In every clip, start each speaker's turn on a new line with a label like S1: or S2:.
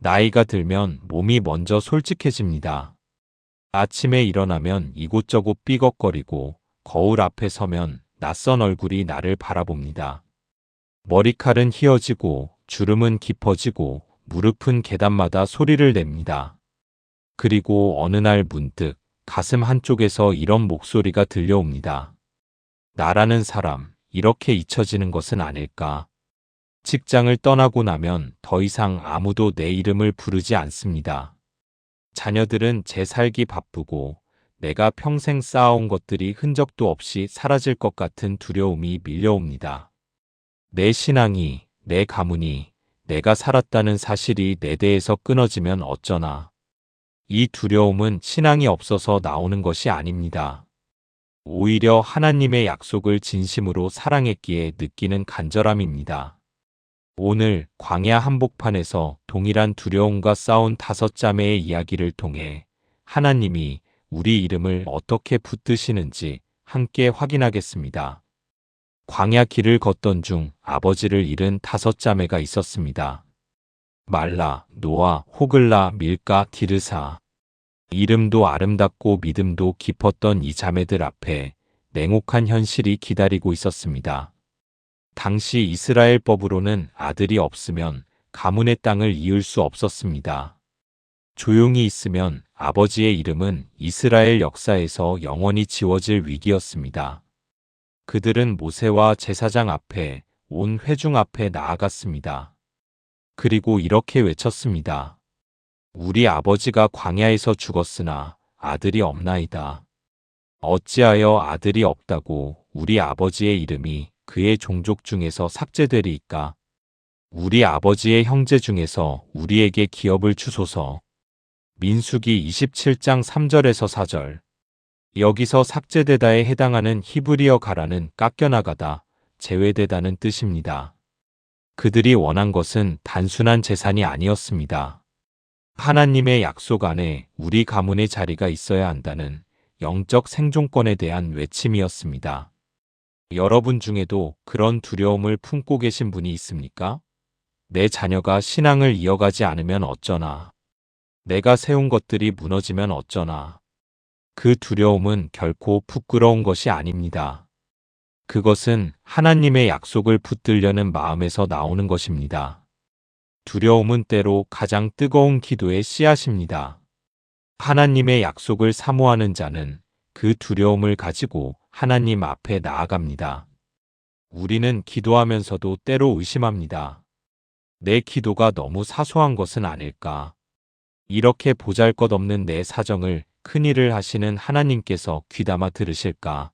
S1: 나이가 들면 몸이 먼저 솔직해집니다. 아침에 일어나면 이곳저곳 삐걱거리고 거울 앞에 서면 낯선 얼굴이 나를 바라봅니다. 머리칼은 휘어지고 주름은 깊어지고 무릎은 계단마다 소리를 냅니다. 그리고 어느 날 문득 가슴 한쪽에서 이런 목소리가 들려옵니다. 나라는 사람, 이렇게 잊혀지는 것은 아닐까? 직장을 떠나고 나면 더 이상 아무도 내 이름을 부르지 않습니다. 자녀들은 제 살기 바쁘고 내가 평생 쌓아온 것들이 흔적도 없이 사라질 것 같은 두려움이 밀려옵니다. 내 신앙이, 내 가문이, 내가 살았다는 사실이 내 대에서 끊어지면 어쩌나. 이 두려움은 신앙이 없어서 나오는 것이 아닙니다. 오히려 하나님의 약속을 진심으로 사랑했기에 느끼는 간절함입니다. 오늘 광야 한복판에서 동일한 두려움과 싸운 5자매의 이야기를 통해 하나님이 우리 이름을 어떻게 붙드시는지 함께 확인하겠습니다. 광야 길을 걷던 중 아버지를 잃은 5자매가 있었습니다. 말라, 노아, 호글라, 밀가, 디르사. 이름도 아름답고 믿음도 깊었던 이 자매들 앞에 냉혹한 현실이 기다리고 있었습니다. 당시 이스라엘 법으로는 아들이 없으면 가문의 땅을 이을 수 없었습니다. 조용히 있으면 아버지의 이름은 이스라엘 역사에서 영원히 지워질 위기였습니다. 그들은 모세와 제사장 앞에, 온 회중 앞에 나아갔습니다. 그리고 이렇게 외쳤습니다. 우리 아버지가 광야에서 죽었으나 아들이 없나이다. 어찌하여 아들이 없다고 우리 아버지의 이름이 그의 종족 중에서 삭제되리이까? 우리 아버지의 형제 중에서 우리에게 기업을 주소서. 민수기 27장 3절에서 4절. 여기서 삭제되다에 해당하는 히브리어 가라는 깎여나가다, 제외되다는 뜻입니다. 그들이 원한 것은 단순한 재산이 아니었습니다. 하나님의 약속 안에 우리 가문의 자리가 있어야 한다는 영적 생존권에 대한 외침이었습니다. 여러분 중에도 그런 두려움을 품고 계신 분이 있습니까? 내 자녀가 신앙을 이어가지 않으면 어쩌나. 내가 세운 것들이 무너지면 어쩌나. 그 두려움은 결코 부끄러운 것이 아닙니다. 그것은 하나님의 약속을 붙들려는 마음에서 나오는 것입니다. 두려움은 때로 가장 뜨거운 기도의 씨앗입니다. 하나님의 약속을 사모하는 자는 그 두려움을 가지고 하나님 앞에 나아갑니다. 우리는 기도하면서도 때로 의심합니다. 내 기도가 너무 사소한 것은 아닐까? 이렇게 보잘것없는 내 사정을 큰일을 하시는 하나님께서 귀담아 들으실까?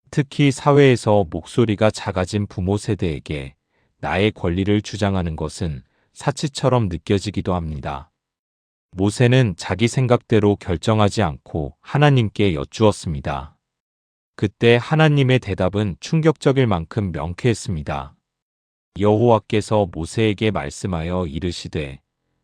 S1: 특히 사회에서 목소리가 작아진 부모 세대에게 나의 권리를 주장하는 것은 사치처럼 느껴지기도 합니다. 모세는 자기 생각대로 결정하지 않고 하나님께 여쭈었습니다. 그때 하나님의 대답은 충격적일 만큼 명쾌했습니다. 여호와께서 모세에게 말씀하여 이르시되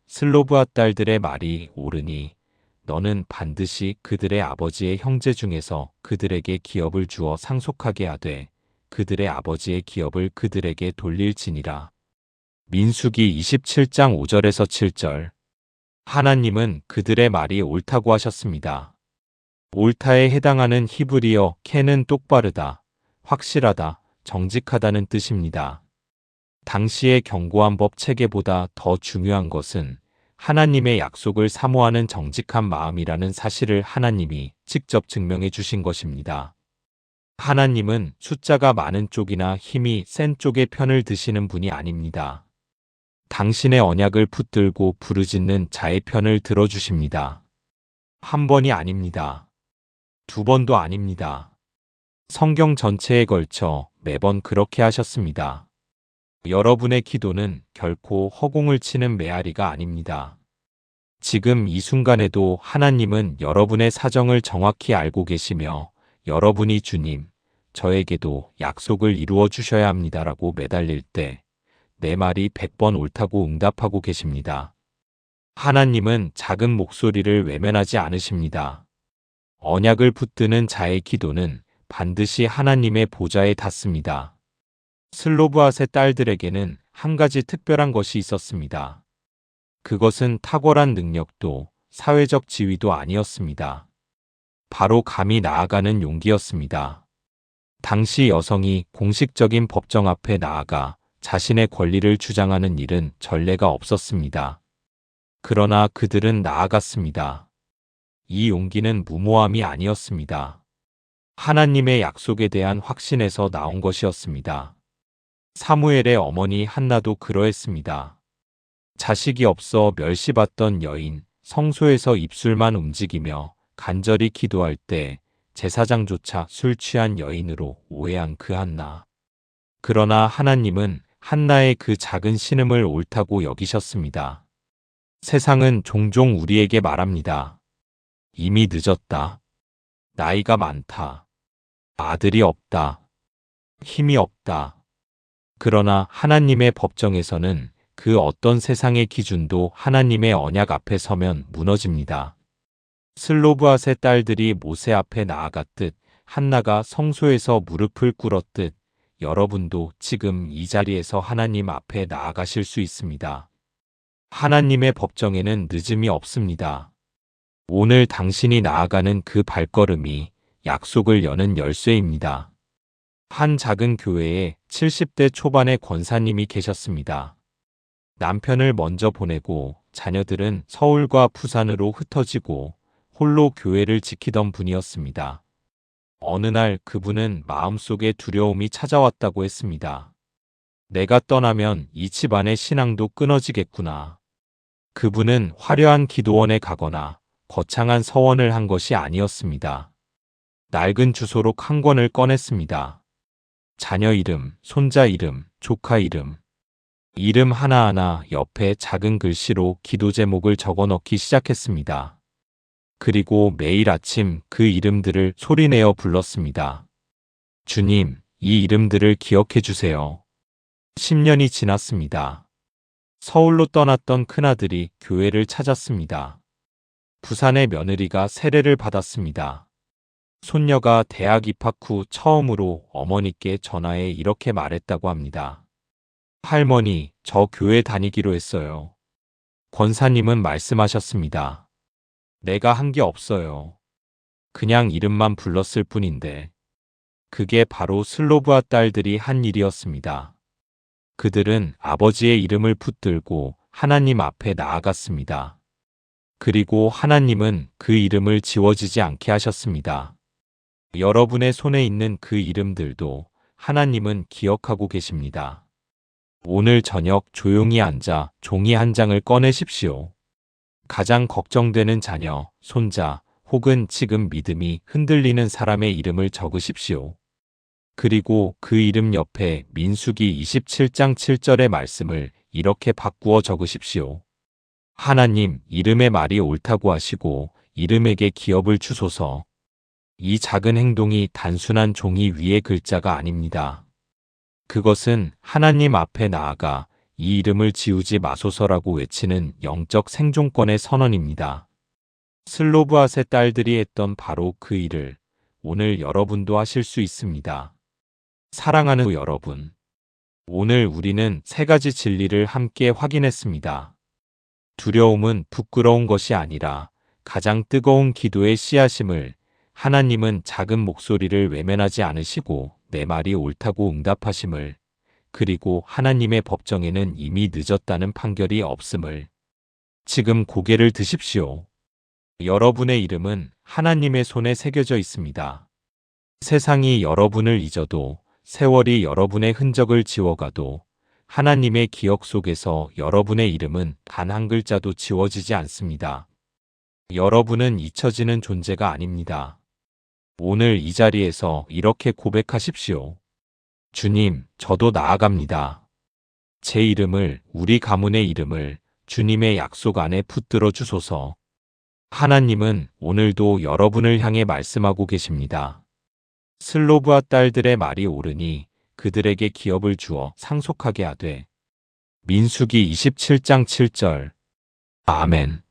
S1: 슬로브앗 딸들의 말이 옳으니 너는 반드시 그들의 아버지의 형제 중에서 그들에게 기업을 주어 상속하게 하되 그들의 아버지의 기업을 그들에게 돌릴지니라. 민수기 27장 5절에서 7절. 하나님은 그들의 말이 옳다고 하셨습니다. 옳다에 해당하는 히브리어 켄은 똑바르다, 확실하다, 정직하다는 뜻입니다. 당시의 견고한 법 체계보다 더 중요한 것은 하나님의 약속을 사모하는 정직한 마음이라는 사실을 하나님이 직접 증명해 주신 것입니다. 하나님은 숫자가 많은 쪽이나 힘이 센 쪽의 편을 드시는 분이 아닙니다. 당신의 언약을 붙들고 부르짖는 자의 편을 들어주십니다. 한 번이 아닙니다. 2번도 아닙니다. 성경 전체에 걸쳐 매번 그렇게 하셨습니다. 여러분의 기도는 결코 허공을 치는 메아리가 아닙니다. 지금 이 순간에도 하나님은 여러분의 사정을 정확히 알고 계시며 여러분이 주님, 저에게도 약속을 이루어 주셔야 합니다라고 매달릴 때 내 말이 100번 옳다고 응답하고 계십니다. 하나님은 작은 목소리를 외면하지 않으십니다. 언약을 붙드는 자의 기도는 반드시 하나님의 보좌에 닿습니다. 슬로브앗의 딸들에게는 한 가지 특별한 것이 있었습니다. 그것은 탁월한 능력도 사회적 지위도 아니었습니다. 바로 감히 나아가는 용기였습니다. 당시 여성이 공식적인 법정 앞에 나아가 자신의 권리를 주장하는 일은 전례가 없었습니다. 그러나 그들은 나아갔습니다. 이 용기는 무모함이 아니었습니다. 하나님의 약속에 대한 확신에서 나온 것이었습니다. 사무엘의 어머니 한나도 그러했습니다. 자식이 없어 멸시받던 여인, 성소에서 입술만 움직이며 간절히 기도할 때 제사장조차 술 취한 여인으로 오해한 그 한나. 그러나 하나님은 한나의 그 작은 신음을 옳다고 여기셨습니다. 세상은 종종 우리에게 말합니다. 이미 늦었다. 나이가 많다. 아들이 없다. 힘이 없다. 그러나 하나님의 법정에서는 그 어떤 세상의 기준도 하나님의 언약 앞에 서면 무너집니다. 슬로브앗의 딸들이 모세 앞에 나아갔듯 한나가 성소에서 무릎을 꿇었듯 여러분도 지금 이 자리에서 하나님 앞에 나아가실 수 있습니다. 하나님의 법정에는 늦음이 없습니다. 오늘 당신이 나아가는 그 발걸음이 약속을 여는 열쇠입니다. 한 작은 교회에 70대 초반의 권사님이 계셨습니다. 남편을 먼저 보내고 자녀들은 서울과 부산으로 흩어지고 홀로 교회를 지키던 분이었습니다. 어느 날 그분은 마음속에 두려움이 찾아왔다고 했습니다. 내가 떠나면 이 집안의 신앙도 끊어지겠구나. 그분은 화려한 기도원에 가거나 거창한 서원을 한 것이 아니었습니다. 낡은 주소록 한 권을 꺼냈습니다. 자녀 이름, 손자 이름, 조카 이름. 이름 하나하나 옆에 작은 글씨로 기도 제목을 적어 넣기 시작했습니다. 그리고 매일 아침 그 이름들을 소리내어 불렀습니다. 주님, 이 이름들을 기억해 주세요. 10년이 지났습니다. 서울로 떠났던 큰아들이 교회를 찾았습니다. 부산의 며느리가 세례를 받았습니다. 손녀가 대학 입학 후 처음으로 어머니께 전화해 이렇게 말했다고 합니다. 할머니, 저 교회 다니기로 했어요. 권사님은 말씀하셨습니다. 내가 한 게 없어요. 그냥 이름만 불렀을 뿐인데. 그게 바로 슬로브앗 딸들이 한 일이었습니다. 그들은 아버지의 이름을 붙들고 하나님 앞에 나아갔습니다. 그리고 하나님은 그 이름을 지워지지 않게 하셨습니다. 여러분의 손에 있는 그 이름들도 하나님은 기억하고 계십니다. 오늘 저녁 조용히 앉아 종이 한 장을 꺼내십시오. 가장 걱정되는 자녀, 손자, 혹은 지금 믿음이 흔들리는 사람의 이름을 적으십시오. 그리고 그 이름 옆에 민수기 27장 7절의 말씀을 이렇게 바꾸어 적으십시오. 하나님, 이름의 말이 옳다고 하시고 이름에게 기업을 주소서. 이 작은 행동이 단순한 종이 위의 글자가 아닙니다. 그것은 하나님 앞에 나아가 이 이름을 지우지 마소서라고 외치는 영적 생존권의 선언입니다. 슬로브앗의 딸들이 했던 바로 그 일을 오늘 여러분도 하실 수 있습니다. 사랑하는 여러분, 오늘 우리는 세 가지 진리를 함께 확인했습니다. 두려움은 부끄러운 것이 아니라 가장 뜨거운 기도의 씨앗임을, 하나님은 작은 목소리를 외면하지 않으시고 내 말이 옳다고 응답하심을, 그리고 하나님의 법정에는 이미 늦었다는 판결이 없음을. 지금 고개를 드십시오. 여러분의 이름은 하나님의 손에 새겨져 있습니다. 세상이 여러분을 잊어도, 세월이 여러분의 흔적을 지워가도 하나님의 기억 속에서 여러분의 이름은 단 한 글자도 지워지지 않습니다. 여러분은 잊혀지는 존재가 아닙니다. 오늘 이 자리에서 이렇게 고백하십시오. 주님, 저도 나아갑니다. 제 이름을, 우리 가문의 이름을 주님의 약속 안에 붙들어 주소서. 하나님은 오늘도 여러분을 향해 말씀하고 계십니다. 슬로브앗 딸들의 말이 옳으니 그들에게 기업을 주어 상속하게 하되. 민수기 27장 7절. 아멘.